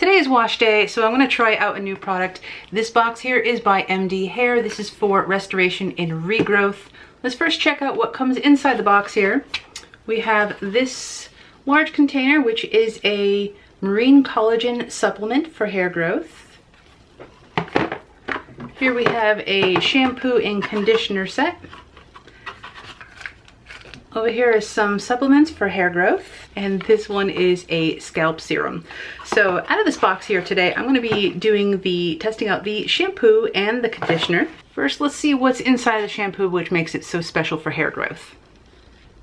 today is wash day, so I'm gonna try out a new product. This box here is by MD Hair. This is for restoration and regrowth. Let's first check out what comes inside the box here. We have this large container, which is a marine collagen supplement for hair growth. Here we have a shampoo and conditioner set. Over here is some supplements for hair growth, and this one is a scalp serum. So out of this box here today, I'm going to be testing out the shampoo and the conditioner. First, let's see what's inside the shampoo, which makes it so special for hair growth.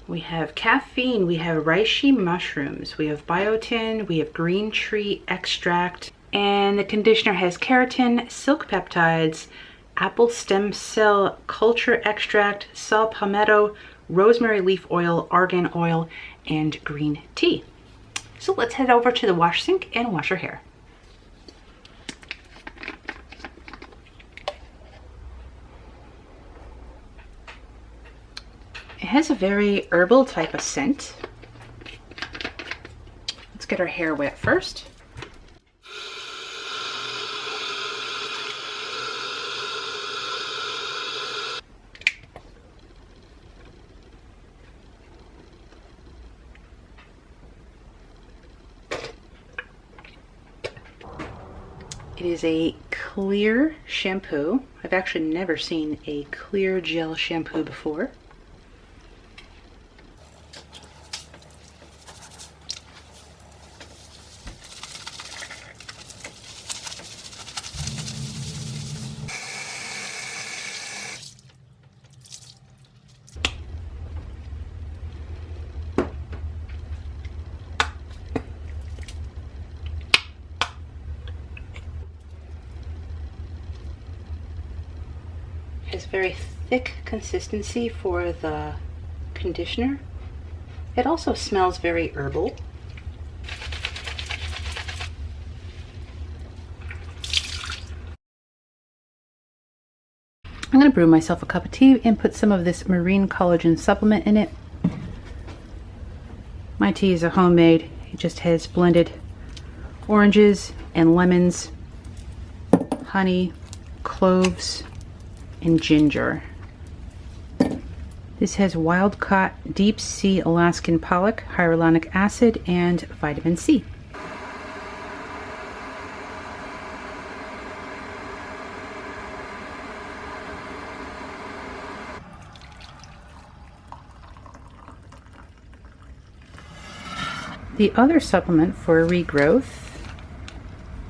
We have caffeine, we have reishi mushrooms, we have biotin, we have green tree extract, and the conditioner has keratin, silk peptides, apple stem cell culture extract, saw palmetto, rosemary leaf oil, argan oil, and green tea. So let's head over to the wash sink and wash our hair. It has a very herbal type of scent. Let's get our hair wet first. It is a clear shampoo. I've actually never seen a clear gel shampoo before. It's very thick consistency for the conditioner. It also smells very herbal. I'm going to brew myself a cup of tea and put some of this marine collagen supplement in it. My tea is a homemade. It just has blended oranges and lemons, honey, cloves, and ginger. This has wild caught deep sea Alaskan pollock, hyaluronic acid, and vitamin C. The other supplement for regrowth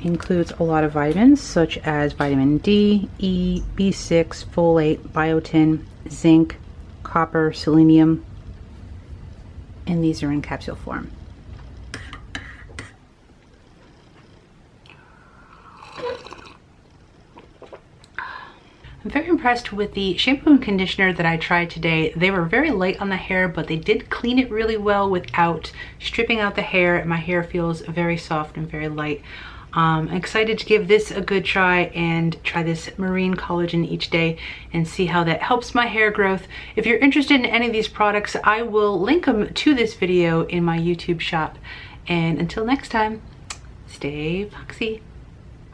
includes a lot of vitamins such as vitamin D, E, B6, folate, biotin, zinc, copper, selenium, and these are in capsule form. I'm very impressed with the shampoo and conditioner that I tried today. They were very light on the hair, but they did clean it really well without stripping out the hair. My hair feels very soft and very light. I'm excited to give this a good try and try this marine collagen each day and see how that helps my hair growth. If you're interested in any of these products, I will link them to this video in my YouTube shop. And until next time, stay foxy.